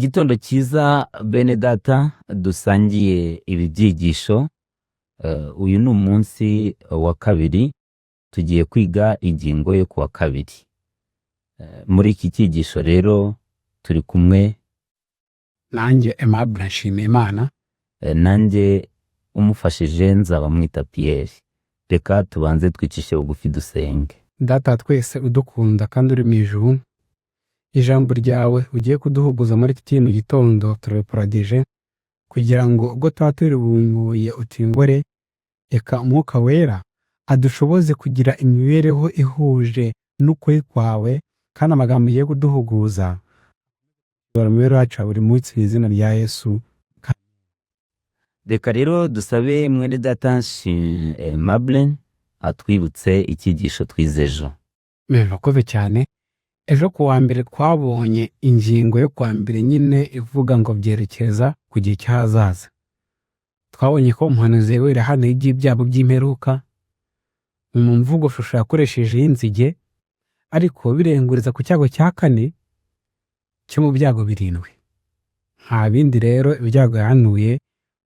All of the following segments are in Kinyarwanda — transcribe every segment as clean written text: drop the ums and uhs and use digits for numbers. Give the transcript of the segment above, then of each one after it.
Igitondo cyiza bene data dusangiye ibi byigisho. Uyu ni umunsi wa kabiri tugiye kwiga ingingo yo kuwa kabiri. Muri iki cyigisho rero turi kumwe nanjye Aimable Nshimiyimana, nanjye umufashije nzaba mwita Pierre. Reka tubanze twicishe bugufi dusenge. Data twese udukunda kandi uri mu ijuru, ijambo ryawe ugiye kuduhuguza muri iki kintu gitondo turabiparadije kugira ngo ubwo tuba turibunguye utingore, eka umwuka wera adushoboze kugira imibereho ihuje n'ukuri kwawe, kandi amagambo ugiye kuduhuguza mu mibereho yacu ya buri munsi mu izina rya Yesu. Reka rero dusabe mwene data Aimable atwibutse icyigisho twize ejo. Murakoze cyane. Ejo ku wa mbere twabonye ingingo yo kwa mbere nyine ivuga ngo byerekeza ku gihe cy'ahazaza. Twabonye ko umuhanuzi wera hano iby'ibyago by'imperuka mu mvugo shusho yakoresheje y'inzige, ariko birenguriza ku cyago cya kane cyo mu byago birindwi. Nta bindi rero ibyago yahanuye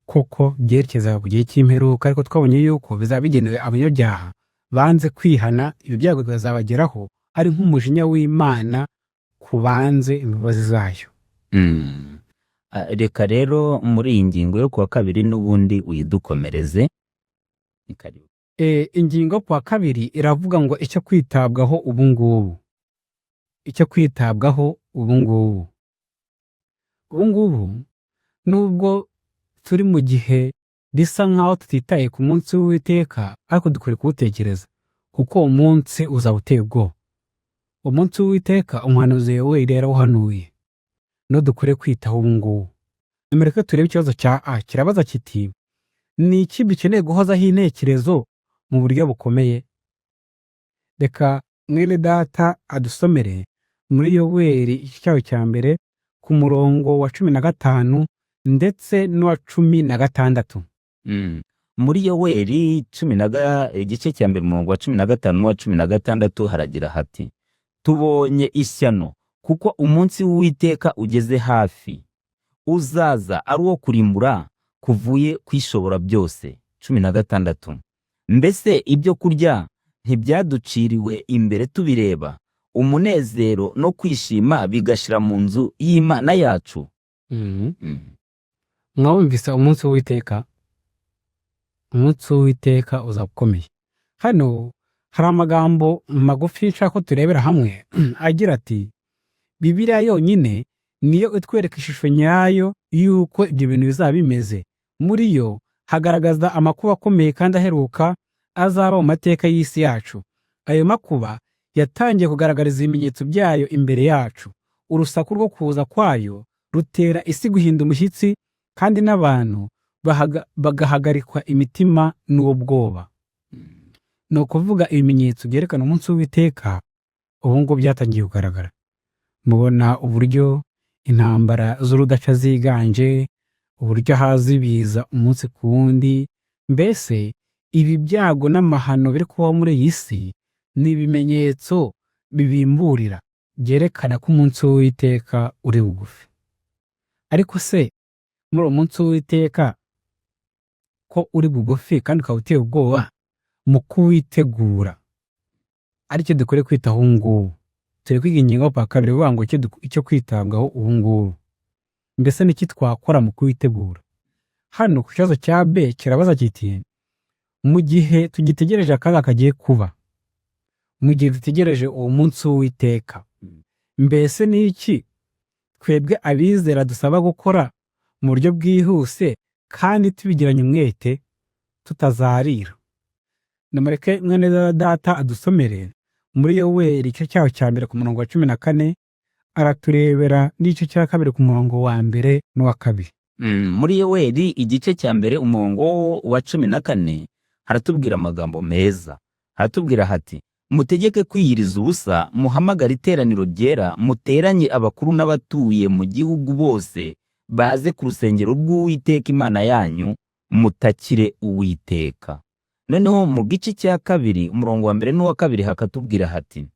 koko byerekeza ku gihe cy'imperuka, ariko twabonye yuko bizaba bigenewe abanyabyaha banze kwihana. Ibi byago bizabageraho ari nk'umujinya w'Imana ku banze imbabazi zayo. Reka rero muri iyi ngingo yo kuwa kabiri n'ubundi uyidukomereze. Ingingo kuwa kabiri iravuga ngo icyo kwitabwaho ubu ngubu. Icyo kwitabwaho ubu ngubu. Ubu ngubu nubwo turi mu gihe risa nkaho tutitaye ku munsi w'Uwiteka, ariko dukwiye kuwutekereza kuko uwo munsi uzaba uteye ubwoba. Umunsi w'Uwiteka umuhanuzi Yoweri yarawuhanuye, no dukwiye kwitaho ubu ngubu. Nimureke turebe ikibazo cya A. Kirabaza kiti ni iki bikeneye guhozaho intekerezo mu buryo bukomeye? Reka mwene data adusomere muri Yoweri igice cya mbere ku murongo wa 15 ndetse n'uwa 16. Muri Yoweri igice cya mbere umurongo wa 15 n'uwa 16 haragira hati: tubonye ishyano kuko umunsi w'Uwiteka ugeze hafi, uzaza ari uwo kurimbura kuvuye kwishobora byose. 16. Mbese ibyo kurya ntibyaduciriwe imbere tubireba, umunezero no kwishima bigashira mu nzu y'Imana yacu? Mwumvise umunsi w'Uwiteka? Umunsi w'Uwiteka uzaba ukomeye. Hano hari amagambo magufi nshaka ko turebera hamwe agira ati Bibiliya yonyine niyo itwereka ishusho nyayo y'uko ibyo bintu bizaba bimeze. Muri yo hagaragaza amakuba akomeye kandi aheruka azaba mu mateka y'isi yacu. Ayo makuba yatangiye kugaragariza ibimenyetso byayo imbere yacu. Urusaku rwo kuza kwayo rutera isi guhinda umushyitsi, kandi n'abantu bagahagarikwa imitima n'uwo bwoba. Ni ukuvuga ibimenyetso byerekana umunsi w'Uwiteka ubu ngubu byatangiye kugaragara. Mubona uburyo intambara z'urudaca ziganje, uburyo haza ibiza umunsi ku wundi. Mbese ibi byago n'amahano biri kubaho muri iyi si ni ibimenyetso bibimburira byerekana ko umunsi w'Uwiteka uri bugufi. Ariko se muri uwo munsi w'Uwiteka ko uri bugufi kandi ukaba uteye ubwoba, mu kuwitegura aricyo dukwiye kwitaho ubu ngubu. Turi kwiga ingingo kwa kabiri ivuga ngo icyo kwitabwaho ubu ngubu. Mbese n'iki twakora mu kuwitegura? Hano ku kibazo cya B kirabaza kiti mu gihe tugitegereje akaga kagiye kuba, mu gihe dutegereje uwo munsi w'Uwiteka, mbese ni iki twebwe abizera dusaba gukora mu buryo bwihuse kandi tubigiranye umwete tutazarira? Namureke mwene data adusomere muri Yoweri igice cyaho cya mbere ku murongo wa 14, araturebera n'igice cya kabiri ku murongo wa mbere n'uwa 2. Muri Yoweri igice cya mbere umurongo wa 14 haratubwira amagambo meza. Haratubwira hati: mutegeke kwiyiriza ubusa, muhamagara iteraniro ryera, muteranye abakuru n'abatuye mu gihugu bose, baze ku rusengero rw'Uwiteka Imana yanyu, mutakire Uwiteka. Noneho mu gice cya kabiri umurongo wa mbere n'uwa 2 hakatubwira hati: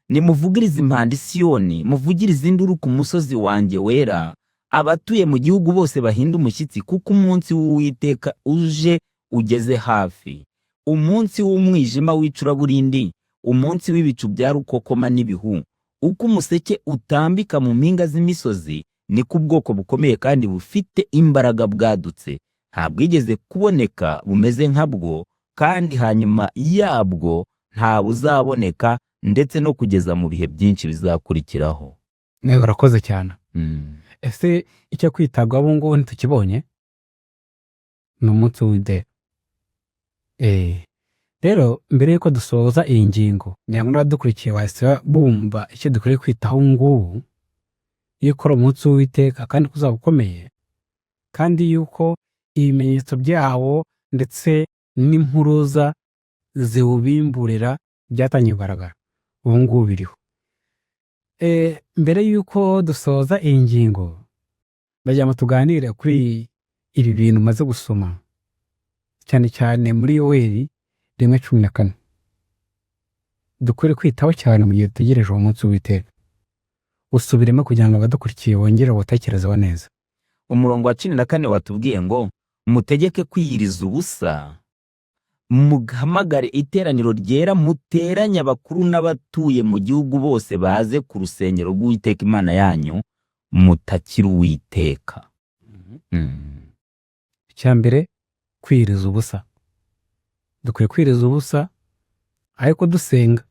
nimuvugirize impanda i Siyoni, muvugirize induru ku musozi wanjye wera, abatuye mu gihugu bose bahinda umushyitsi, kuko umunsi w'Uwiteka uje ugeze hafi, umunsi w'umwijima w'icuraburindi, umunsi w'ibicu bya rukokoma n'ibihu. Uko umuseke utambika mu mpinga z'imisozi, niko ubwoko bukomeye kandi bufite imbaraga bwadutse, nta bwigeze kuboneka bumeze nkabwo, kandi hanyuma yabwo nta buzaboneka, ndetse no kugeza mu bihe byinshi bizakurikiraho. nawe urakoze cyane. Ese icyo kwitabwaho ubu ngubu ntitukibonye? Ni umunsi w'Uwiteka. Rero mbere y'uko dusoza iyi ngingo, niba n'abadukurikiye wahise bumva icyo dukwiye kwitaho ubu ngubu, yuko ari umunsi w'Uwiteka kandi ko uzaba ukomeye, kandi yuko ibimenyetso byawo ndetse n'impuruza ziwubimburira byatangiye kugaragara, ubu ngubu biriho. Mbere y'uko dusoza iyi ngingo, ndagira ngo tuganire kuri ibi bintu maze gusoma, cyane cyane muri Yoweri 1:14. Dukwiriye kwitaho cyane mu gihe dutegereje uwo munsi w'Uwiteka. Usubiremo kugira ngo abadukurikiye bongere gutekerezaho neza. Umurongo wa 14 watubwiye ngo mutegeke kwiyiriza ubusa, muhamagare iteraniro ryera, muteranye abakuru n'abatuye mu gihugu bose baze ku rusengero rw'Uwiteka Imana yanyu, mutakira Uwiteka. Icya mbere, kwiyiriza ubusa. Dukwiye kwiyiriza ubusa ariko dusenga,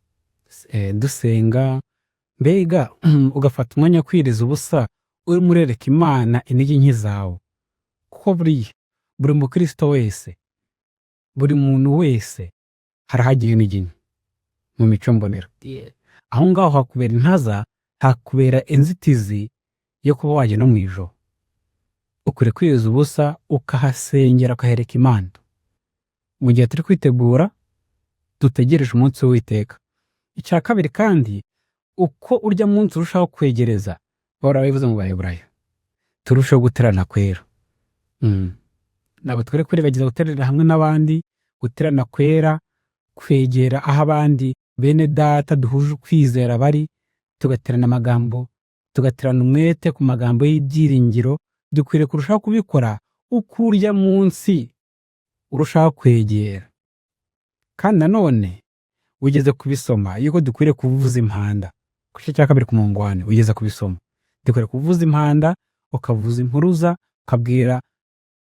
mbega ugafata umwanya wo kwiyiriza ubusa urimo urereka Imana intege nke zawe, kuko buri mukristo wese, buri muntu wese harahagiye intege nke mu mico mbonera. Aho ngaho hakubera intaza, hakubera inzitizi yo kuba wajya no mu ijoro. Ukwiriye kwiyiriza ubusa ukahasengera, ukahereka Imana. Mu gihe turi kwitegura dutegereje umunsi w'Uwiteka. Icya kabiri kandi, uko urya munsi urushaho kwegereza, bahora bivuze mu Baheburayo, turushaho guterana kwera. Ntabwo twere kwirengagiza guterera hamwe n'abandi, guterana kwera, kwegera aho abandi bene data duhuje ukwizera bari, tugaterana amagambo, tugaterana umwete ku magambo y'ibyiringiro. Dukwiriye kurushaho kubikora uko urya munsi urushaho kwegera. Kandi nanone ugeze kubisoma yuko dukwiriye kuvuza impanda. Ku gice cya 2 ku murongo wa 4 ugeze kubisoma. Dukwiriye kuvuza impanda, ukavuza impuruza, ukabwira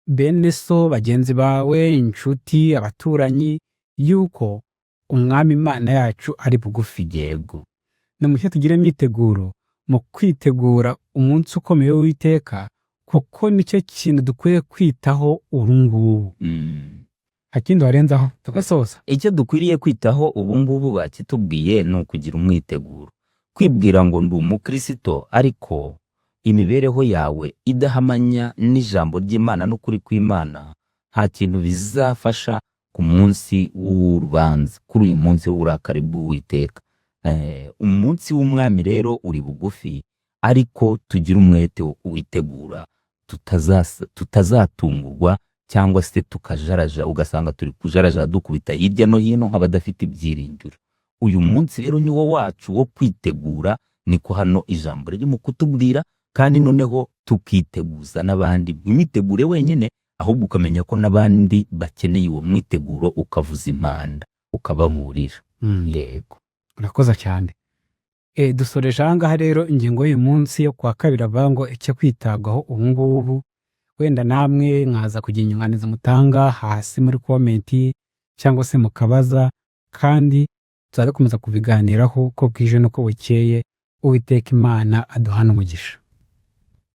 bene so, bagenzi bawe, inshuti, abaturanyi, yuko Umwami Imana yacu ari bugufi. Yego. Nimucyo tugire imyiteguro mu kwitegura umunsi ukomeye w'Uwiteka, kuko nicyo kintu dukwiye kwitaho ubu ngubu. Hakindi warenzaho tugasoza? Icyo dukwiriye kwitaho ubu ngubu bakitubwiye ni ukugira umwiteguro, kwibwira ngo ndi umukristo ariko imibereho yawe idahamanya n'ijambo ry'Imana n'ukuri kw'Imana, nta kintu bizafasha ku munsi w'urubanza, kuri uyu munsi w'uburakari bw'Uwiteka. Umunsi w'Umwami rero uri bugufi, ariko tugira umwete wo kuwitegura, tutazatungurwa cyangwa se tukajaraja, ugasanga turi kujaraja dukubita hirya no hino nk'abadafite ibyiringiro. Uyu munsi rero ni wo wacu wo kwitegura, niko hano ijambo riri mu kutubwira, kandi noneho tukiteguza n'abandi. Mwitegure wenyine, ahubwo ukamenya ko n'abandi bakeneye uwo mwiteguro, ukavuza impanda, ukababurira. Yego. Urakoze cyane. Dusoreje aha ngaha rero ingingo y'uyu munsi yo kwa kabiri, avuga ngo icyo kwitabwaho ubu ngubu. Wenda namwe mwaza kugira inyunganizi mutanga hasi muri komenti cyangwa se mukabaza, kandi tuzakomeza kubiganiraho uko bwije n'uko bukeye. Uwiteka Imana aduhana umugisha.